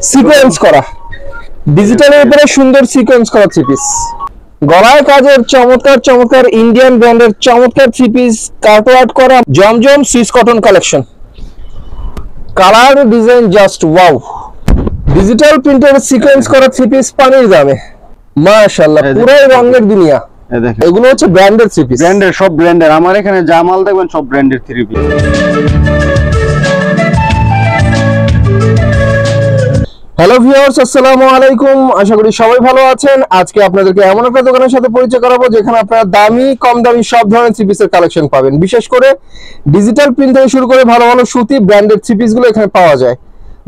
Sequence করা, ডিজিটালের উপরে সুন্দর সিকোয়েন্স করা থ্রি পিস, গলায় কাজের চমৎকার চমৎকার ইন্ডিয়ান ব্র্যান্ডের চমৎকার থ্রি পিস, কাটওয়ার্ক করা Zamzam Swiss cotton collection. Colour design just wow. Digital প্রিন্টের সিকোয়েন্স করা থ্রি পিস পানির দামে, মাশাআল্লাহ পুরো রঙের দুনিয়া। এগুলো হচ্ছে ব্র্যান্ডেড থ্রি পিস, ব্র্যান্ডের সব ব্র্যান্ডের। আমার এখানে যা মাল দেখবেন সব ব্র্যান্ডের থ্রি পিস। হ্যালো ভিউয়ার্স, আসসালামু আলাইকুম। আশা করি সবাই ভালো আছেন। আজকে আপনাদেরকে এমন একটা দোকানের সাথে পরিচয় করাবো যেখানে আপনারা দামি কম দামি সব ধরনের থ্রি পিসের কালেকশন পাবেন। বিশেষ করে ডিজিটাল প্রিন্ট থেকে শুরু করে ভালো ভালো সুতি ব্র্যান্ডেড থ্রি পিস গুলো এখানে পাওয়া যায়।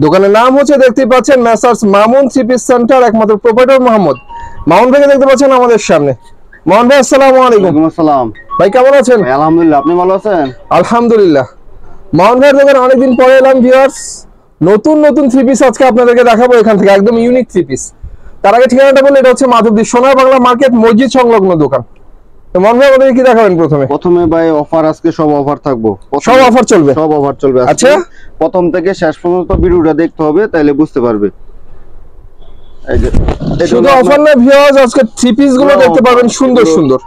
দোকানের নাম হচ্ছে, দেখতেই পাচ্ছেন, messrs Mamun three piece centre. একমাত্র প্রোপাইটর মোহাম্মদ মামুন ভাইকে দেখতে পাচ্ছেন আমাদের সামনে। মামুন ভাই আসসালামু আলাইকুম। ওয়ালাইকুম আসসালাম ভাই কেমন আছেন? আলহামদুলিল্লাহ, আপনি ভালো আছেন? আলহামদুলিল্লাহ। মামুন ভাইয়ের দোকানে অনেকদিন পরে এলাম ভিউয়ার্স। নতুন নতুন থ্রি পিস আজকে আপনাদেরকে দেখাবো এখান থেকে, একদম ইউনিক থ্রি পিস। তার আগে ঠিকানাটা বলে, এটা হচ্ছে মাধবদী সোনার বাংলা মার্কেট, মসজিদ সংলগ্ন দোকান। তো মামুন ভাই আমাদের কি দেখাবেন প্রথমে ভাই অফার, আজকে সব অফার থাকবো। সব অফার চলবে? সব অফার চলবে। আচ্ছা, প্রথম থেকে শেষ পর্যন্ত ভিডিওটা দেখতে হবে, তাইলে বুঝতে পারবে। এই যে শুধু অফার না ভিউয়ার্স, আজকে থ্রি পিস গুলো দেখতে পাবেন সুন্দর সুন্দর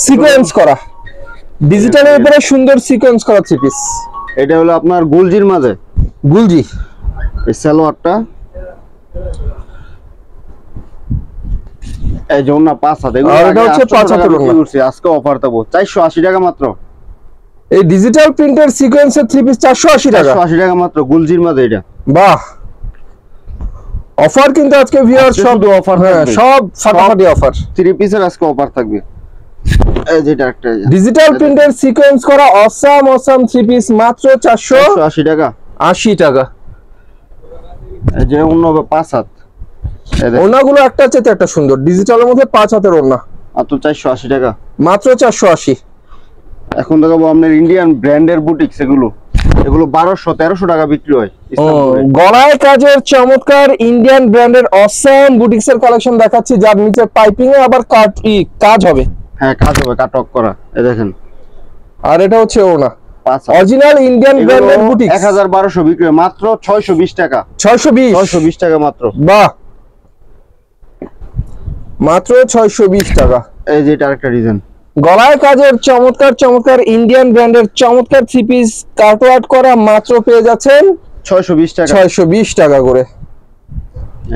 সিকোয়েন্স করা, ডিজিটালের উপরে সুন্দর সিকোয়েন্স করা থ্রি পিস। এটা হলো আপনার গুলজির মাঝে, গুলজি। এই সালোয়ারটা, এই যে ওনা 5 হাত, এগুলো এটা হচ্ছে 5 হাতের ওনা। আজকে অফার দেবো 480 টাকা মাত্র। এই ডিজিটাল প্রিন্টের সিকোয়েন্সের থ্রি পিস 480 টাকা। 480 টাকা মাত্র, গুলজির মাঝে এটা। বাহ, অফার কিন্তু আজকে ভিউয়ার সব অফার, হ্যাঁ সব ফাটাফাটি অফার। থ্রি পিসের আজকে অফার থাকবে। এই যেটা একটা ডিজিটাল প্রিন্টের সিকোয়েন্স করা অসাম থ্রি পিস মাত্র 480 টাকা। 80 টাকা। এই যে অন্য 5 হাত, ওনাগুলো একটা চেয়ে একটা সুন্দর, ডিজিটালের মধ্যে 5 হাতের ওনা মাত্র 480 টাকা। মাত্র 480। এখন দেখাবো আপনার ইন্ডিয়ান ব্র্যান্ডের বুটিক, এগুলো 1200-1300 টাকা বিক্রি হয়। গলায় কাজের চমৎকার ইন্ডিয়ান ব্র্যান্ডের অসাম বুটিক্সের কালেকশন দেখাচ্ছি, যার নিচে পাইপিং এ আবার কাজ হবে। হ্যাঁ, কাজ হবে, কাটক করা। এই দেখেন, আর এটা হচ্ছে ওনা 5 অরিজিনাল ইন্ডিয়ান ব্র্যান্ডের বুটিক্স। 1200 বিক্রি হয়, মাত্র 620 টাকা। 620 টাকা মাত্র। বাহ, মাত্র 620 টাকা। এই যে এটা আরেকটা ডিজাইন, গলায় কাজের চমৎকার চমৎকার ইন্ডিয়ান ব্র্যান্ডের চমৎকার থ্রি পিস কাটওয়ার্ক করা, মাত্র পেয়ে যাচ্ছেন 620 টাকা। 620 টাকা করে।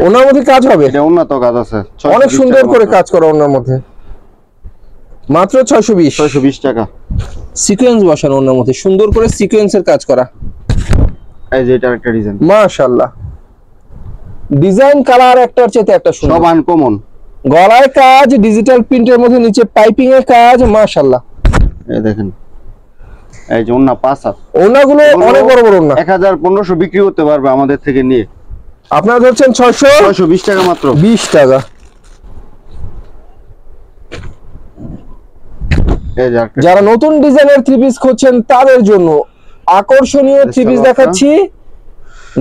ওনার মধ্যে কাজ হবে, এটা উন্নত কাজ আছে, অনেক সুন্দর করে কাজ করা ওনার মধ্যে, মাত্র 620 টাকা। সিকোয়েন্স বসানো ওনার মধ্যে, সুন্দর করে সিকোয়েন্সের কাজ করা। এই যে এটা আরেকটা ডিজাইন, মাশাআল্লাহ, ডিজাইন কালার একটার চেয়ে একটা সুন্দর, সব আনকমন। গলায় কাজ ডিজিটাল প্রিন্টের মধ্যে, নিচে পাইপিং এর কাজ, মাশাআল্লাহ। এই দেখেন, এই যে ওনা 5 হাত, ওনাগুলো অনেক বড় বড় ওনা, 1500 বিক্রি করতে পারবে আমাদের থেকে নিয়ে। আপনারা ধরছেন 620 টাকা মাত্র। 20 টাকা। এই যে যারা নতুন ডিজাইনের থ্রি পিস খুঁজছেন তাদের জন্য আকর্ষণীয় থ্রি পিস দেখাচ্ছি।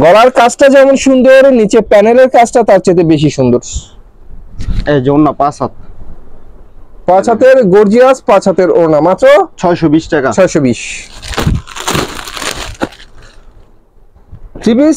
গলার কাজটা যেমন সুন্দর, নিচে প্যানেলের কাজটা তার চেয়ে বেশি সুন্দর। এই যে ওনা 5 হাত, 5 হাতের গর্জিয়াস 5 হাতের ওড়না, মাত্র 620 টাকা। 620। থ্রি পিস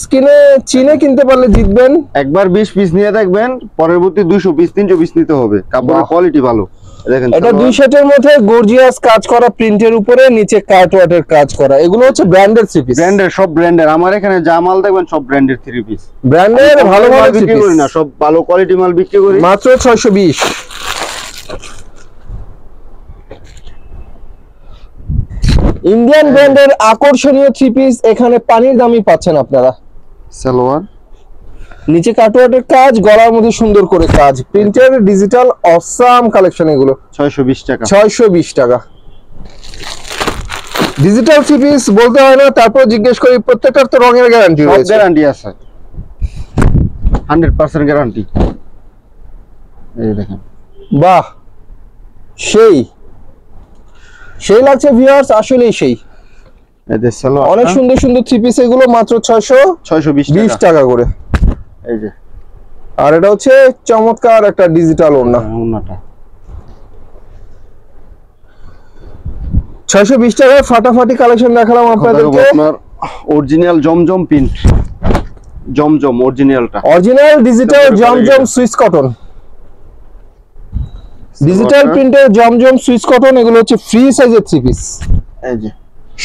চিনে কিনতে পারলে জিতবেন। একবার 20 পিস নিয়ে দেখবেন, পরবর্তী 200 পিস 300 পিস নিতে হবে। কাপড়ের কোয়ালিটি ভালো। দেখেন, এটা 2 সেটের মধ্যে গর্জিয়াস কাজ করা, প্রিন্টের উপরে নিচে কাটওয়ার্কের কাজ করা। এগুলো হচ্ছে ব্র্যান্ডেড থ্রি পিস, ব্র্যান্ডের সব ব্র্যান্ডের। আমার এখানে যা মাল দেখবেন সব ব্র্যান্ডের থ্রি পিস। ব্র্যান্ডের ভালো মাল বিক্রি করি না, সব ভালো কোয়ালিটি মাল বিক্রি করি, মাত্র 620। ইন্ডিয়ান ব্র্যান্ডের আকর্ষণীয় থ্রি পিস এখানে পানির দামই পাচ্ছেন আপনারা। সালোয়ার, নিচে কাটওয়ার্কের কাজ, গলার মধ্যে সুন্দর করে কাজ, প্রিন্টের ডিজিটাল অসাম কালেকশন। এগুলো 620 টাকা। 620 টাকা। ডিজিটাল থ্রি পিস বলতে হয় না, তারপর জিজ্ঞেস করি, প্রত্যেকটার তো রঙের গ্যারান্টি রয়েছে। গ্যারান্টি আছে, 100% গ্যারান্টি। এই দেখেন, বাহ, সেই লাগছে ভিউয়ার্স, আসলেই সেই। এই যে সালোয়ার, অনেক সুন্দর সুন্দর থ্রি পিস, এগুলো মাত্র 620 টাকা করে। এই যে, আর এটা হচ্ছে চমৎকার একটা ডিজিটাল ওড়না, ওড়নাটা 620 টাকায় ফাটাফাটি কালেকশন দেখালাম আপনাদেরকে। আপনার অরিজিনাল জমজম প্রিন্ট, জমজম অরিজিনালটা, অরিজিনাল ডিজিটাল জমজম সুইস কটন, ডিজিটাল প্রিন্টের জমজম সুইস কটন। এগুলো হচ্ছে ফ্রি সাইজের 3 পিস, এই যে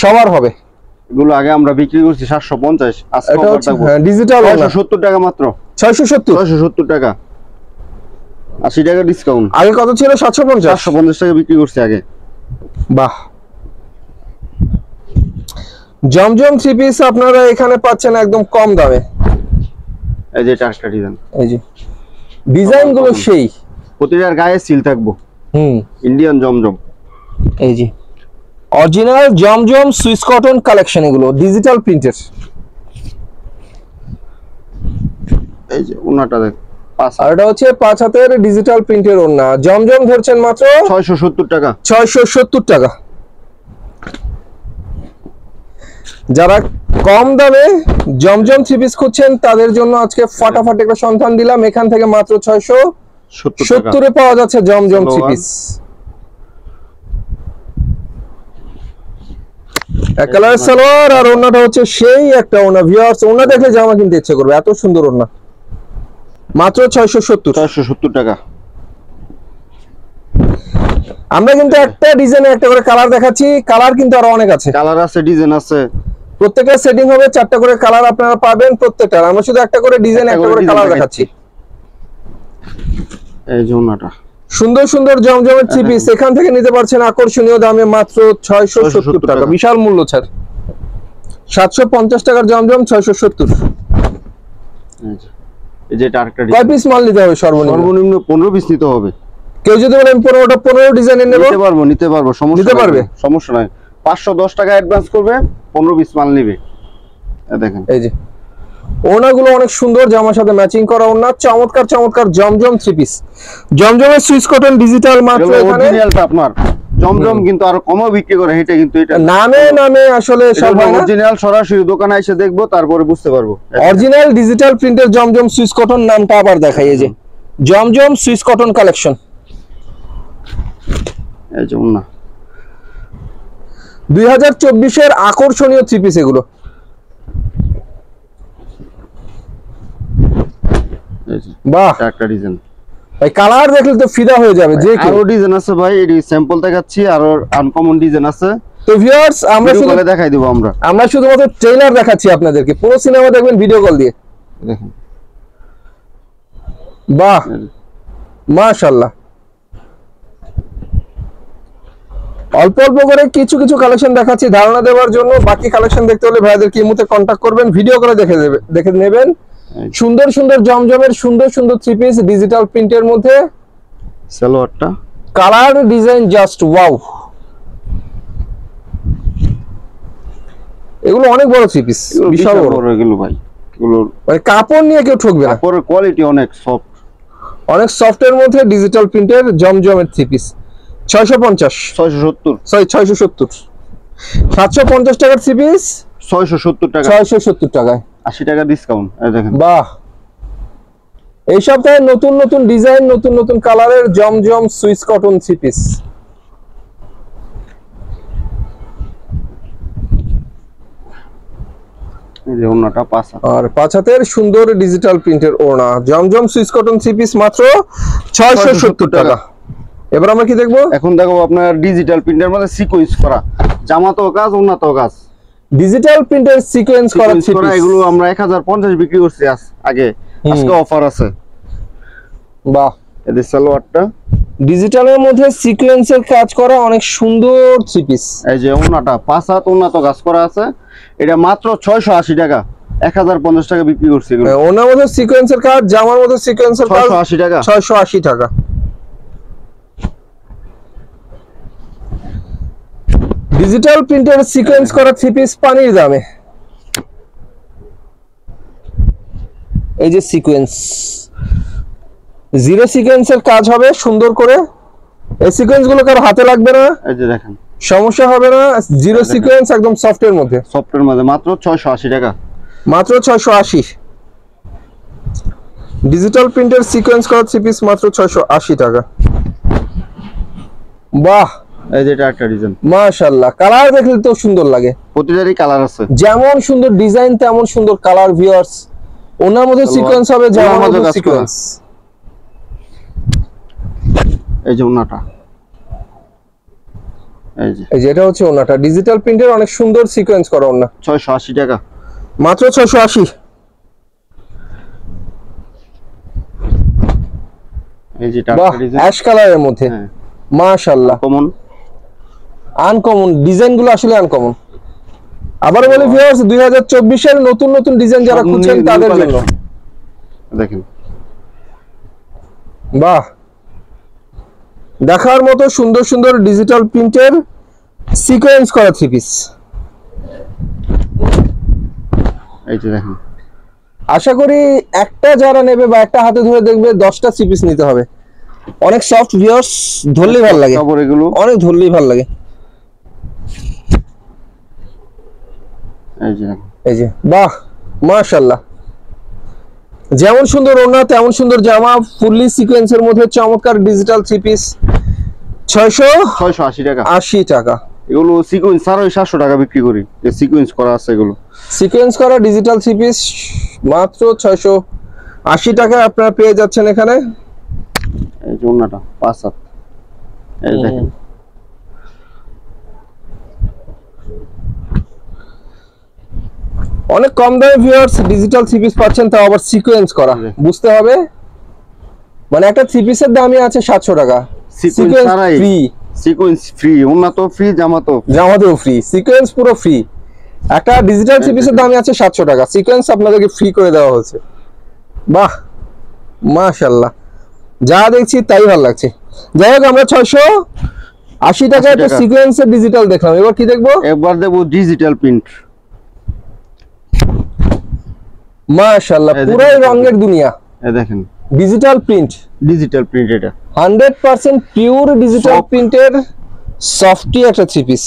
সবার হবে। এগুলো আগে আমরা বিক্রি করছি 750, আজকে এটা অফার হচ্ছে থাকবে ডিজিটাল 670 টাকা মাত্র, 670। 670 টাকা, 80 টাকা ডিসকাউন্ট। আগে কত ছিল? 750। 750 টাকা বিক্রি করছি আগে। বাহ, জমজম 3 পিস আপনারা এখানে পাচ্ছেন একদম কম দামে। এই যে চারটা ডিজাইন, এই যে ডিজাইন গুলো সেই, প্রতিটার গায়ে সিল থাকবো, ইন্ডিয়ান জমজম। এই যে অরিজিনাল জমজম সুইস কটন কালেকশন, এগুলো ডিজিটাল প্রিন্টের। এই যে ওনাটা দেখ, আর এটা হচ্ছে 5 হাতের ডিজিটাল প্রিন্টের ওড়না। জমজম ধরছেন মাত্র 670 টাকা, 670 টাকা। যারা কম দামে জমজম 3 পিস খুঁজছেন তাদের জন্য আজকে ফাটাফাটি একটা সন্ধান দিলাম। এখান থেকে মাত্র 670 এ পাওয়া যাচ্ছে জমজম 3 পিস। এক কালার সালোয়ার, আর ওড়নাটা হচ্ছে সেই একটা ওড়না। ভিউয়ার্স, ওড়না দেখলে জামা কিনতে ইচ্ছে করবে, এত সুন্দর ওড়না। মাত্র 670 টাকা। আমরা কিন্তু একটা ডিজাইনে একটা করে কালার দেখাচ্ছি, কালার কিন্তু আরো অনেক আছে। কালার আছে, ডিজাইন আছে, প্রত্যেকটা সেটিং হবে 4টা করে কালার আপনারা পাবেন প্রত্যেকটা। আমরা শুধু একটা করে ডিজাইন, একটা করে কালার দেখাচ্ছি। এই যে ওনাটা সুন্দর সুন্দর জমজমের 3 পিস এখান থেকে নিতে পারছেন আকর্ষণীয় দামে মাত্র 670 টাকা। বিশাল মূল্য ছাড়, 750 টাকার জমজম 670। এই যে আরেকটা কয় পিস মাল নিতে হবে সর্বনিম্ন 15 পিস নিতে হবে। কেউ যদি বলেন 15 ডিজাইনের নেব, নিতে পারবো, সমস্যা নাই। 510 টাকা অ্যাডভান্স করবে, 15 পিস মাল নিবে। দেখেন এই যে ওড়নাগুলো অনেক সুন্দর, জামার সাথে ম্যাচিং করা ওড়না, চমৎকার চমৎকার জমজম 3 পিস। জমজমের সুইস কটন ডিজিটাল মাত্র এখানে অরিজিনালটা আপনার জমজম কিন্তু আরো কমও বিক্রি করে, এটা কিন্তু এটা নামে আসলে সব হয় না। অরিজিনাল সরাসরি দোকানে এসে দেখবো, তারপরে বুঝতে পারবো। অরিজিনাল ডিজিটাল প্রিন্টের জমজম সুইস কটন, নামটা আবার দেখাই। এই যে জমজম সুইস কটন কালেকশন। এই যে ওন্না 2024 এর আকর্ষণীয় 3 পিস এগুলো। বাহ, একটা ডিজাইন, এই কালার দেখলে তো ফিদা হয়ে যাবে। যে আরো ডিজাইন আছে ভাই, এডি স্যাম্পল দেখাচ্ছি, আর আনকমন ডিজাইন আছে। তো ভিউয়ার্স, আমরা শুধু দেখাই দেব, আমরা শুধুমাত্র ট্রেলার দেখাচ্ছি আপনাদেরকে, পুরো সিনেমা দেখবেন ভিডিও কল দিয়ে। দেখেন, বাহ, মাশাআল্লাহ। অল্প অল্প করে কিছু কিছু কালেকশন দেখাচ্ছি ধারণা দেওয়ার জন্য। বাকি কালেকশন দেখতে হলে ভাইদেরকে এই মুহূর্তে কন্টাক্ট করবেন, ভিডিও করে দেখে নেবেন। সুন্দর সুন্দর জমজমের সুন্দর সুন্দর 3 পিস ডিজিটাল প্রিন্টের মধ্যে। সালোয়ারটা কালার ডিজাইন জাস্ট ওয়াও। এগুলো অনেক বড় 3 পিস, বিশাল বড় এগুলো ভাই। এগুলো মানে কাপড় নিয়ে কেউ ঠকবে না, কাপড়ের কোয়ালিটি অনেক সফট, অনেক সফটের মধ্যে ডিজিটাল প্রিন্টের জমজমের 3 পিস। 650 670 সরি 670 750 টাকার 3 পিস 670 টাকা, 670 টাকায় 80 টাকা ডিসকাউন্ট। এই দেখেন, বাহ, এই সপ্তাহে নতুন নতুন ডিজাইন, নতুন নতুন কালারের জমজম সুইস কটন 3 পিস। এই যে ওন্নাটা 5 হাত, আর 5 হাতের সুন্দর ডিজিটাল প্রিন্টের ওড়না, জমজম সুইস কটন 3 পিস মাত্র 670 টাকা। এবার আমরা কি দেখবো? এখন দেখো আপনার ডিজিটাল প্রিন্টের মধ্যে সিকোয়েন্স করা জামা, তো কাজ, ওন্না তো কাজ, ডিজিটাল প্রিন্টের সিকোয়েন্স করা 3 পিস। এগুলো আমরা 1050 বিক্রি করছি আগে, আজকে অফার আছে। বাহ, এই সালোয়ারটা ডিজিটালের মধ্যে সিকোয়েন্সের কাজ করা অনেক সুন্দর 3 পিস। এই যে ওন্নাটা 5 হাত, ওন্না তো কাজ করা আছে। এটা মাত্র 680 টাকা, 1050 টাকা বিক্রি করছি এগুলো। ওনার মধ্যে সিকোয়েন্সের কাজ, জামার মধ্যে সিকোয়েন্সের কাজ 680 টাকা, 680 টাকা। ডিজিটাল প্রিন্টের সিকোয়েন্স করা 3 পিস পানির দামে। এই যে সিকোয়েন্স, জিরো সিকোয়েন্সের কাজ হবে সুন্দর করে। এই সিকোয়েন্স গুলো কারো হাতে লাগবে না, এই যে দেখেন, সমস্যা হবে না। জিরো সিকোয়েন্স একদম সফটের মধ্যে, সফটের মধ্যে মাত্র 680 টাকা, মাত্র 680। ডিজিটাল প্রিন্টের সিকোয়েন্স করা 3 পিস মাত্র 680 টাকা। বাহ, এই যে এটা একটা ডিজাইন, মাশাআল্লাহ। কালার দেখলে তো সুন্দর লাগে, প্রতিটারই কালার আছে। যেমন সুন্দর ডিজাইন তেমন সুন্দর কালার। ভিউয়ার্স, ওনার মধ্যে সিকোয়েন্স হবে, জামার ওনার মধ্যে মধ্যে কাজ করা। সিকোয়েন্স। এই যে ওনাটা, এই যে এই যে এটা হচ্ছে ওনাটা, ডিজিটাল প্রিন্টের অনেক সুন্দর সিকোয়েন্স করা ওনা, 680 টাকা। মাত্র 680। এই যে বাহ, টাকা ডিজাইন, অ্যাশ কালারের মধ্যে, হ্যাঁ মাশাআল্লাহ, কমন। আনকমন ডিজাইন গুলো আসলে আনকমন। আবার বলি ভিউয়ার্স, 2024 এর নতুন নতুন ডিজাইন যারা খুঁজছেন তাদের জন্য। দেখেন বাহ, দেখার মতো সুন্দর সুন্দর ডিজিটাল প্রিন্টের সিকোয়েন্স করা থ্রি পিস। এই যে দেখেন, আশা করি একটা যারা নেবে বা একটা হাতে ধরে দেখবে 10টা থ্রি পিস নিতে হবে। অনেক সফট ভিউয়ার্স, ধরলেই ভালো লাগে, কাপড় এগুলো, অনেক ধরলেই ভালো লাগে। এই যে দেখেন, এই যে বাহ, মাশাআল্লাহ, যেমন সুন্দর ওড়না তেমন সুন্দর জামা, ফুললি সিকোয়েন্সের মধ্যে চমৎকার ডিজিটাল থ্রি পিস, 680 টাকা। 680 টাকা। এগুলো সিকোয়েন্স ছাড়া 700 টাকা বিক্রি করি, যে সিকোয়েন্স করা আছে এগুলো। সিকোয়েন্স করা ডিজিটাল থ্রি পিস মাত্র 680 টাকায় আপনারা পেয়ে যাচ্ছেন এখানে। এই যে ওনাটা 5 হাত, এই দেখেন, অনেক কম দামে ভিউয়ার্স ডিজিটাল থ্রি পিস পাচ্ছেন, তাও আবার সিকোয়েন্স করা। জি। বুঝতে হবে, মানে একটা থ্রি পিসের দামই আছে 700 টাকা, সিকোয়েন্স ছাড়াই ফ্রি, সিকোয়েন্স ফ্রি, ওনা তো ফ্রি, জামা তো জামাতেও ফ্রি, সিকোয়েন্স পুরো ফ্রি। একটা ডিজিটাল থ্রি পিসের দামই আছে 700 টাকা, সিকোয়েন্স আপনাদেরকে ফ্রি করে দেওয়া হচ্ছে। বাহ, মাশাআল্লাহ, যা দেখছি তাই ভালো লাগছে। যাই হোক, আমরা 680 টাকা একটা টাকা। সিকোয়েন্সের ডিজিটাল দেখলাম, এবার কি দেখবো? একবার দেবো ডিজিটাল প্রিন্ট। মাশাআল্লাহ, এই পুরো দেখেন। রঙের দুনিয়া, এই দেখেন ডিজিটাল প্রিন্ট, ডিজিটাল প্রিন্ট, এটা 100% পিওর ডিজিটাল Soft। প্রিন্টের সফটি একটা থ্রি পিস।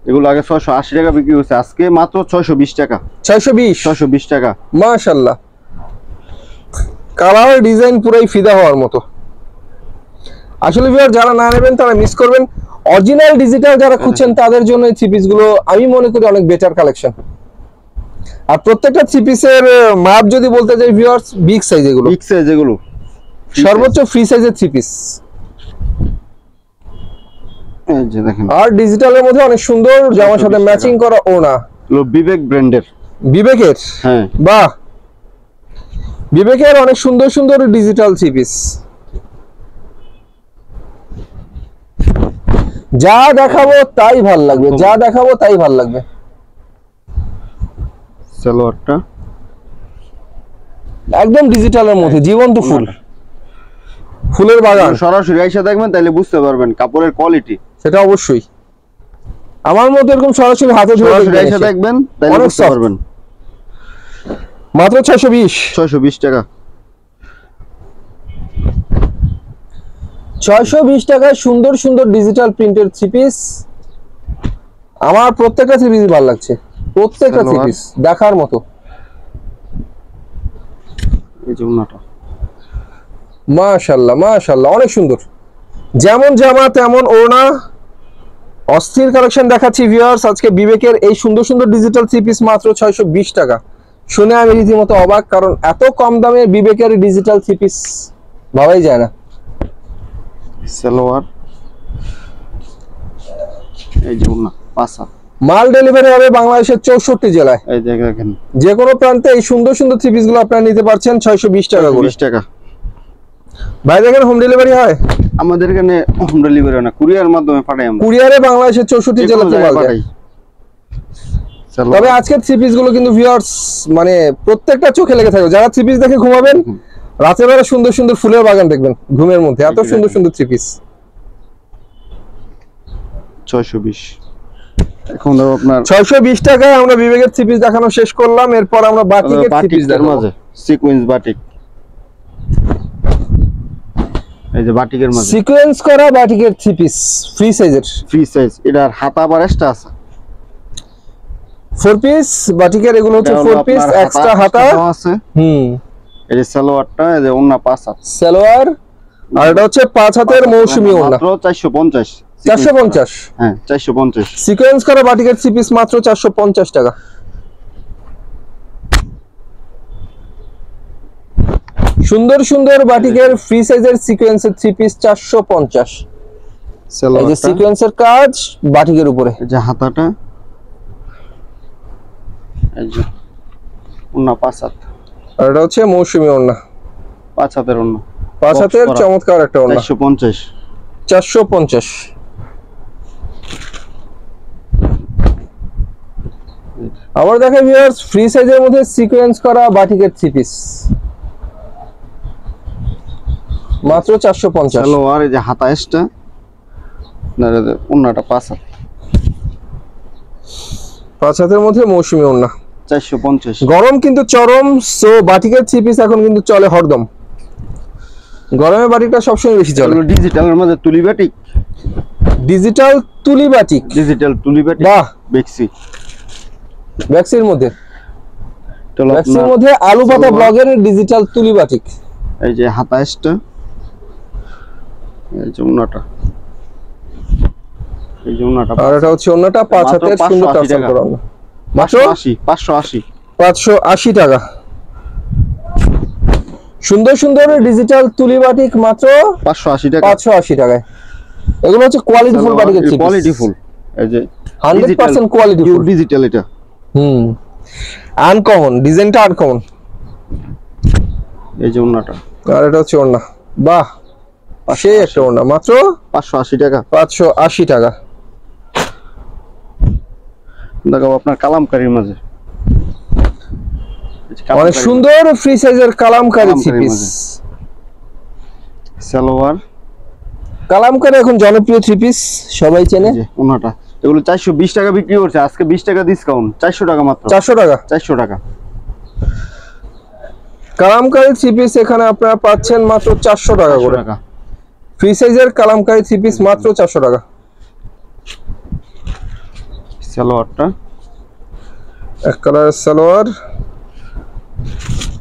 এগুলো আগে 680 টাকা বিক্রি হচ্ছে, আজকে মাত্র 620 টাকা। 620 টাকা। মাশাআল্লাহ, কালার ডিজাইন পুরাই ফিদা হওয়ার মতো। আসলে ভিউয়ার যারা না নেবেন তারা মিস করবেন। অরিজিনাল ডিজিটাল যারা খুঁজছেন তাদের জন্য এই থ্রি পিস গুলো আমি মনে করি অনেক বেটার কালেকশন। আর প্রত্যেকটা থ্রি পিসের মাপ যদি বলতে যাই ভিউয়ার্স, বিগ সাইজ এগুলো, বিগ সাইজ এগুলো, সর্বোচ্চ ফ্রি সাইজের থ্রি পিস। এই যে দেখেন, আর ডিজিটালের মধ্যে অনেক সুন্দর জামার সাথে 620 ম্যাচিং করা ওড়না, এগুলো বিবেক ব্র্যান্ডের। বিবেকের, হ্যাঁ, বাহ, বিবেকের অনেক সুন্দর সুন্দর ডিজিটাল থ্রি পিস। যা দেখাবো তাই ভাল লাগবে, যা দেখাবো তাই ভাল লাগবে। সালোয়ারটা একদম ডিজিটালের মধ্যে জীবন্ত ফুল, ফুলের বাগান, সরাসরি আইসা দেখবেন তাহলে বুঝতে পারবেন কাপড়ের কোয়ালিটি। সেটা অবশ্যই। আমার মতো এরকম সরাসরি হাতে ধরে সরাসরি দেখবেন আইসা এসে। দেখবেন তাহলে অনেক বুঝতে soft। পারবেন। মাত্র 620 620 টাকা। 620 টাকায় সুন্দর সুন্দর ডিজিটাল প্রিন্টের থ্রি পিস। আমার প্রত্যেকটা থ্রি পিস ভালো লাগছে, প্রত্যেকটা থ্রি সালোয়ার। পিস দেখার মতো। এই যে ওনাটা, মাশাআল্লাহ মাশাআল্লাহ, অনেক সুন্দর, যেমন জামা তেমন ওড়না, অস্থির কালেকশন দেখাচ্ছি ভিউয়ার্স আজকে বিবেকের এই সুন্দর সুন্দর ডিজিটাল থ্রি পিস মাত্র 620 টাকা। শুনে আমি রীতিমতো অবাক, কারণ এত কম দামে বিবেকের ডিজিটাল থ্রি পিস ভাবাই যায় না। সালোয়ার, এই যে ওনা 5 হাত। মাল ডেলিভারি হবে বাংলাদেশের 64 জেলায়, এই যে দেখেন যে কোনো প্রান্তে এই সুন্দর সুন্দর থ্রি পিস গুলো আপনারা নিতে পারছেন 620 টাকা করে। 20 টাকা। ভাই দেখেন, হোম ডেলিভারি হয় আমাদের এখানে হোম ডেলিভারি না, কুরিয়ার মাধ্যমে পাঠাই আমরা, কুরিয়ারে বাংলাদেশের 64 জেলাতে মাল যায়। তবে আজকের থ্রি পিস গুলো কিন্তু ভিউয়ার্স মানে প্রত্যেকটা চোখে লেগে থাকবে। যারা থ্রি পিস দেখে ঘুমাবেন, রাতের বেলা সুন্দর সুন্দর ফুলের বাগান দেখবেন ঘুমের মধ্যে, এত সুন্দর সুন্দর থ্রি পিস। 620 এখন ধরো আপনার 620 টাকায় আমরা বিবেকের থ্রি পিস দেখানো শেষ করলাম। এরপর আমরা বাটিকের থ্রি পিস বাটিকের দেখাবো। মাঝে সিকোয়েন্স বাটিক, এই যে বাটিকের মাঝে সিকোয়েন্স করা বাটিকের থ্রি পিস ফ্রি সাইজের, ফ্রি সাইজ। এটার হাতা আবার এক্সট্রা আছে। 4 পিস বাটিকের, এগুলো হচ্ছে এটা হলো 4 পিস আপনার এক্সট্রা হাতা। দেওয়া আছে। এই যে সালোয়ারটা, এই যে ওন্না 5 হাত, সালোয়ার, আর এটা হচ্ছে 5 হাতের মৌসুমী ওড়না। মাত্র 450 450। হ্যাঁ 450। সিকোয়েন্স করা বাটিকের থ্রি পিস মাত্র 450 টাকা। সুন্দর সুন্দর বাটিকের ফ্রি সাইজের সিকোয়েন্সের থ্রি পিস 450। এই যে সিকোয়েন্সের কাজ বাটিকের উপরে, এই যে হাতাটা, এই যে ওন্না 5 হাত, আর এটা হচ্ছে মৌসুমী ওড়না, 5 হাতের ওন্না, 5 হাতের চমৎকার একটা ওড়না। 450। 450। আবার দেখেন ভিউয়ার্স, ফ্রি সাইজের মধ্যে সিকোয়েন্স করা বাটিকের থ্রি পিস মাত্র 450। সালোয়ার, এই যে হাতা এসটা, ওন্নাটা 5 হাত, 5 হাতের মধ্যে মৌসুমী ওড়না, 450। গরম কিন্তু চরম, সো বাটিকের থ্রি পিস এখন কিন্তু চলে হরদম। গরমে বাটিকটা সবসময় বেশি চলে। ডিজিটালের মধ্যে তুলি বাটিক, ডিজিটাল তুলি বাটিক, ডিজিটাল তুলি বাটিক, বাহ। বেক্সি, ব্যাক্সির মধ্যে, এটা হলো ব্যাক্সির আপনার মধ্যে আলু পাতা সালোয়ার। ব্লগের ডিজিটাল তুলি বাটিক। এই যে হাতা এসটা, এই যে ওন্নাটা, এই যে ওন্নাটা, আর এটা হচ্ছে ওড়নাটা 5 মাত্র হাতের সুন্দর 580 টার্সেল টাকা। করা ওড়না। মাত্র 580। 580 টাকা। সুন্দর সুন্দর ডিজিটাল তুলি বাটিক মাত্র 580 টাকা। 580 টাকায়। এগুলো হচ্ছে কোয়ালিটি ফুল বাটিকের থ্রি পিস, কোয়ালিটি ফুল, এই যে 100% কোয়ালিটি ফুল। ডিজিটাল এটা, আনকমন, ডিজাইনটা আনকমন। এই যে ওন্নাটা, আর এটা হচ্ছে ওড়না, বাহ, সেই একটা ওড়না মাত্র 580 টাকা। 580 টাকা। দেখো আপনার কালামকারীর মাঝে, এই যে অনেক কালামকারীর সুন্দর ফ্রি সাইজের কালামকারী থ্রি কালামকারীর পিস। মাঝে। সালোয়ার, কালামকারী এখন জনপ্রিয় থ্রি পিস, সবাই চেনে। এই যে ওন্নাটা, এগুলো 420 টাকা বিক্রি করছে, আজকে 20 টাকা ডিসকাউন্ট, 400 টাকা মাত্র, 400 টাকা। 400 টাকা। কালামকারী থ্রি পিস এখানে আপনারা পাচ্ছেন মাত্র 400 টাকা 400 করে। টাকা। ফ্রি সাইজের কালামকারী থ্রি পিস মাত্র 400 টাকা। সালোয়ারটা, এক কালারের সালোয়ার,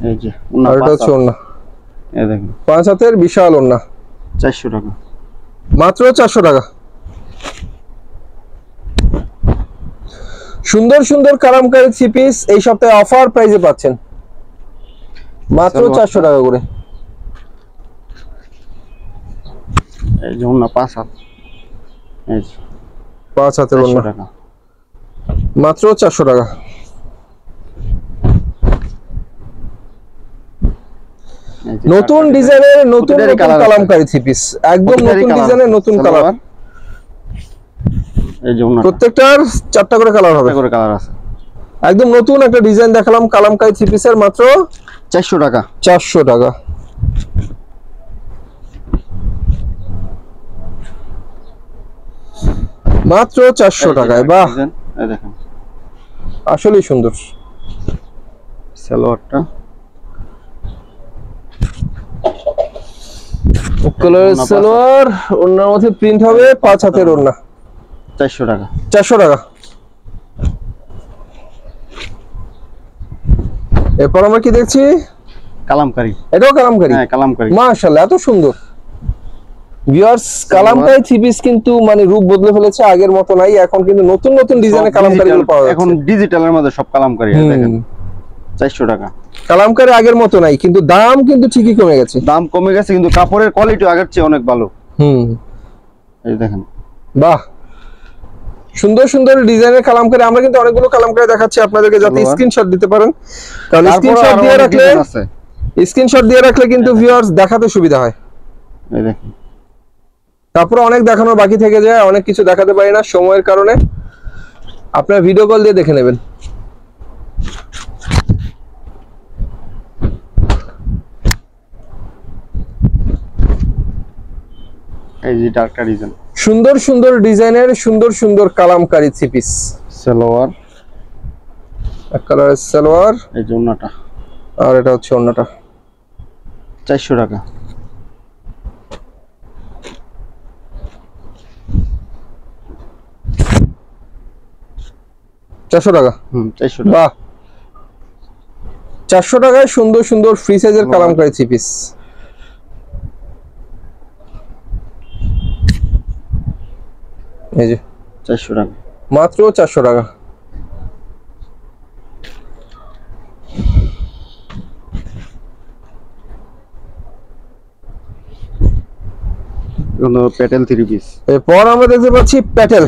এই যে ওন্না আর এটা 5 হচ্ছে হাত, ওড়না, এই দেখেন 5 হাতের বিশাল ওড়না, 400 টাকা। মাত্র 400 টাকা। সুন্দর সুন্দর কালামকারী থ্রি পিস এই সপ্তাহে অফার প্রাইসে পাচ্ছেন মাত্র 400 টাকা করে। এই যে ওন্না 5 হাত, এই যে 5 হাতের 400 ওড়না টাকা। মাত্র 400 টাকা। এই যে নতুন কালার, ডিজাইনের নতুন প্রতিটারই নতুন কালার আছে। কালামকারী থ্রি পিস, একদম প্রতিটারই নতুন কালার ডিজাইনের আছে। নতুন কালার। সালোয়ার, এই যে ওন্নাটা, প্রত্যেকটার 4টা করে কালার হবে। 4টা করে কালার আছে, একদম নতুন একটা ডিজাইন দেখালাম কালামকারী থ্রি পিসের মাত্র 400 টাকা। 400 টাকা। মাত্র 400 টাকায়, বাহ, এই দেখেন আসলেই সুন্দর। সালোয়ারটা, কালারের ওড়না সালোয়ার, ওড়নার মধ্যে প্রিন্ট হবে, 5 হাতের ওড়না, 400 টাকা। 400 টাকা। এরপর আমরা কি দেখছি? কালামকারী, এটাও কালামকারী, হ্যাঁ কালামকারী। মাশাআল্লাহ, এত সুন্দর। ভিউয়ার্স, কালামকারী থ্রি পিস কিন্তু মানে রূপ বদলে ফেলেছে, আগের মতো নাই, এখন কিন্তু নতুন নতুন ডিজাইনের কালামকারীগুলো পাওয়া যাচ্ছে। এখন ডিজিটালের মধ্যে সব কালামকারী, দেখেন 400 টাকা। কালামকারী আগের মতো নাই, কিন্তু দাম কিন্তু ঠিকই কমে গেছে। দাম কমে গেছে, কিন্তু কাপড়ের কোয়ালিটি আগের চেয়ে অনেক ভালো। এই দেখেন, বাহ, সুন্দর সুন্দর ডিজাইনের কালামকারী। আমরা কিন্তু অনেকগুলো কালামকারী দেখাচ্ছি আপনাদেরকে, যাতে স্ক্রিনশট দিতে পারেন, কারণ স্ক্রিনশট দিয়ে রাখলে কিন্তু ভিউয়ার্স দেখাতে সুবিধা হয়। এই দেখেন, তারপরে অনেক দেখানোর বাকি থেকে যায়, অনেক কিছু দেখাতে পারি না সময়ের কারণে, আপনারা ভিডিও কল দিয়ে দেখে নেবেন। এই যে ডার্কটা ডিজাইন, সুন্দর সুন্দর ডিজাইনের সুন্দর সুন্দর কালামকারী থ্রি পিস। সালোয়ার, এক কালারের সালোয়ার, এই যে ওন্নাটা, আর এটা হচ্ছে ওড়নাটা, 400 টাকা। চারশো টাকা। 400 টাকা। বাহ, 400 টাকায় সুন্দর সুন্দর ফ্রি সাইজের কালামকারী থ্রি পিস। এই যে 400 টাকা, মাত্র 400 টাকা। কোনো প্যাটেল 3 পিস। এরপর আমরা দেখতে পাচ্ছি প্যাটেল।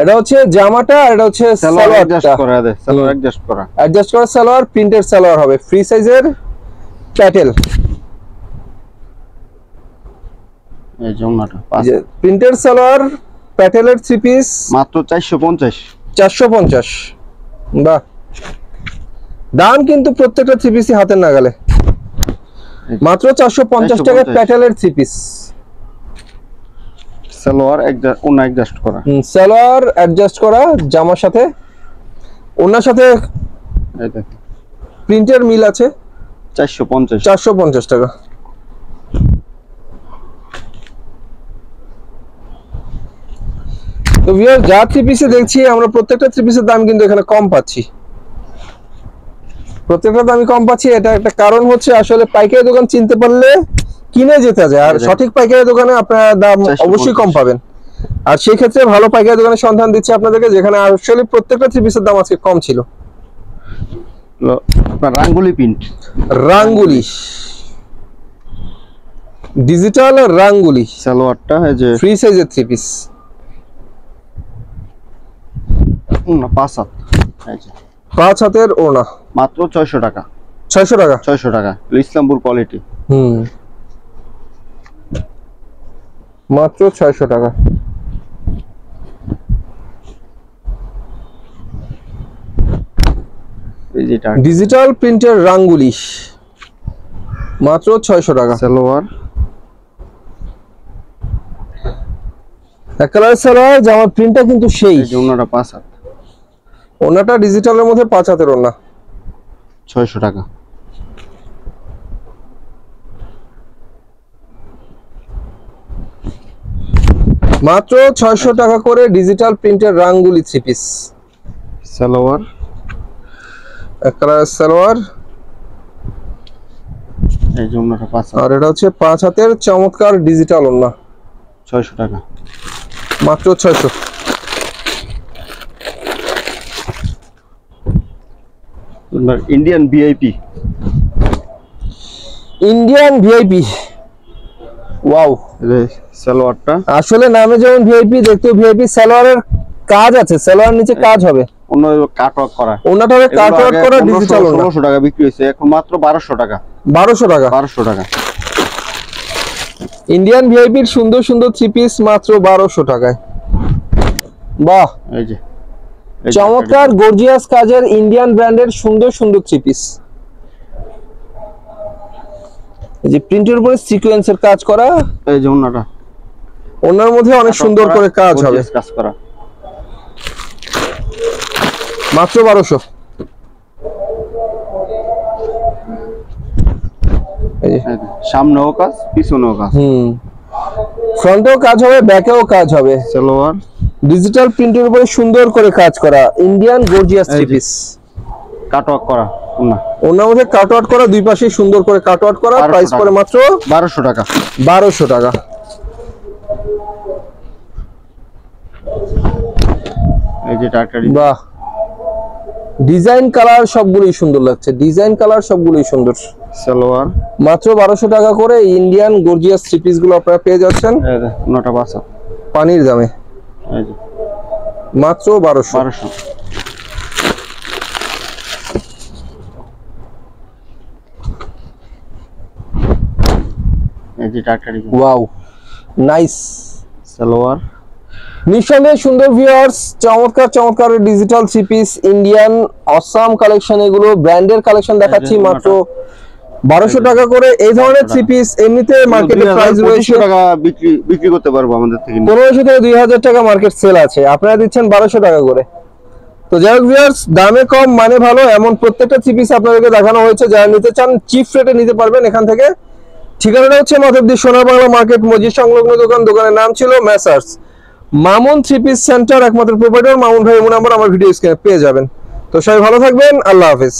এটা হচ্ছে জামাটা, এটা হচ্ছে সালোয়ার অ্যাডজাস্ট সালোয়ারটা, করা দেয়, সালোয়ার অ্যাডজাস্ট করা। অ্যাডজাস্ট করা সালোয়ার, প্রিন্টেড সালোয়ার হবে, ফ্রি সাইজের প্যাটেল। এই জন্যটা প্রিন্টেড সালোয়ার প্যাটেলের 3 পিস মাত্র 450। 450। বাহ, দাম কিন্তু প্রত্যেকটা 3 পিসই হাতের নাগালে। মাত্র 450 টাকায় প্যাটেলের 3 পিস। সালোয়ার ওনা অ্যাডজাস্ট করা, সালোয়ার অ্যাডজাস্ট করা জামার সাথে, ওনার সাথে এই দেখেন প্রিন্টের মিল আছে। 450। 450 টাকা। তো ভিউয়ার, যা 3 পিসে দেখছি আমরা প্রত্যেকটা 3 পিসের দাম কিন্তু এখানে কম পাচ্ছি, প্রত্যেকটা দামই কম পাচ্ছি। এটা একটা কারণ হচ্ছে আসলে পাইকারি দোকান চিনতে পারলে কিনে যেতে যায়, আর সঠিক পাইকারি দোকানে আপনারা দাম অবশ্যই কম পাবেন। আর সেই ক্ষেত্রে ভালো পাইকারি দোকানের সন্ধান দিচ্ছি আপনাদেরকে, যেখানে আসলে প্রত্যেকটা 3 পিসের দাম আজকে কম ছিল। আপনার রাঙ্গুলি প্রিন্ট, রাঙ্গুলি ডিজিটাল রাঙ্গুলি সালোয়ারটা এই যে ফ্রি সাইজের 3 পিস, না 5 হাত, এই যে 5 হাতের ওড়না, মাত্র 600 টাকা। 600 টাকা। 600 টাকা ইসলামপুর কোয়ালিটি। মাত্র 600 টাকা। এই যেটা ডিজিটাল প্রিন্টের রাঙ্গুলি মাত্র 600 টাকা। সালোয়ার এক কালার সালোয়ার, জামার প্রিন্টটা কিন্তু সেই। এই যে ওনাটা 5 হাত, ওনাটা ডিজিটালের মধ্যে 5 হাতের ওনা, 600 টাকা। মাত্র 600 টাকা করে ডিজিটাল প্রিন্টের রাঙ্গুলি 3 পিস। সালোয়ার এক কালার সালোয়ার, এই যে ওনাটা 5 হাত, আর এটা হচ্ছে 5 হাতের চমৎকার ডিজিটাল ওনা, 600 টাকা। মাত্র 600। Indian VIP, Indian VIP, wow. সালোয়ারটা আসলে নামে যেমন ভিআইপি, দেখতেও ভিআইপি। সালোয়ারের কাজ আছে, সালোয়ার নিচে কাজ হবে, অন্য কাটওয়ার্ক করা, ওনাটা হবে কাটওয়ার্ক করা ডিজিটাল ওনা। 1600 টাকা বিক্রি হয়েছে, এখন মাত্র 1200 টাকা। 1200 টাকা। 1200 টাকা। ইন্ডিয়ান ভিআইপির সুন্দর সুন্দর 3 পিস মাত্র 1200 টাকায়। বাহ, এই যে চমৎকার গর্জিয়াস কাজের ইন্ডিয়ান ব্র্যান্ডের সুন্দর সুন্দর 3 পিস। এই যে প্রিন্টের উপরে সিকোয়েন্সের কাজ করা, এই যে ওনাটা, ওনার মধ্যে অনেক সুন্দর করে কাজ হবে, কাজ করা, মাত্র 1200। এই যে সামনেও কাজ পিছনেও কাজ, ফ্রন্টেও কাজ হবে, ব্যাকেও কাজ হবে। সালোয়ার ডিজিটাল প্রিন্টের উপরে সুন্দর করে কাজ করা ইন্ডিয়ান গর্জিয়াস 3 পিস, কাটওয়ার্ক করা ওনা, ওনার মধ্যে কাটওয়ার্ট করা, দুই পাশে সুন্দর করে কাটওয়ার্ট করা। প্রাইস পড়ে মাত্র 1200 টাকা। 1200 টাকা। এই যে টাকা, বাহ, ডিজাইন কালার সবগুলোই সুন্দর লাগছে, ডিজাইন কালার সবগুলোই সুন্দর। সালোয়ার মাত্র 1200 টাকা করে ইন্ডিয়ান গর্জিয়াস 3 পিস গুলো আপনারা পেয়ে যাচ্ছেন এই যে ওনাটা 5 হাত, পানির দামে, এই যে মাত্র 1200। 1200। এই যে টাকা, ওয়াও, নাইস সালোয়ার নিঃসন্দেহে সুন্দর ভিউয়ার্স, চমৎকার চমৎকার digital 3 piece Indian awesome collection, এগুলো ব্র্যান্ডের কালেকশন দেখাচ্ছি মাত্র 1200 টাকা করে। এই ধরনের 3 পিস এমনিতে মার্কেটে প্রাইস রয়েছে 2500 টাকা বিক্রি করতে পারবো আমাদের থেকে, 1500 থেকে 2000 টাকা মার্কেট সেল আছে, আপনারা দিচ্ছেন 1200 টাকা করে। তো যাই হোক ভিউয়ার্স, দামে কম মানে ভালো, এমন প্রত্যেকটা 3 পিস আপনাদেরকে দেখানো হয়েছে। যারা নিতে চান চিপ রেটে নিতে পারবেন এখান থেকে। ঠিকানাটা হচ্ছে মাধবদী সোনার বাংলা মার্কেট মসজিদ সংলগ্ন দোকান, দোকানের নাম ছিল মেসার্স মামুন 3 পিস সেন্টার, একমাত্র প্রোভাইডার মামুন ভাই। এমন নাম্বার আমার ভিডিও স্ক্রিনে পেয়ে যাবেন। তো সবাই ভালো থাকবেন, আল্লাহ হাফেজ।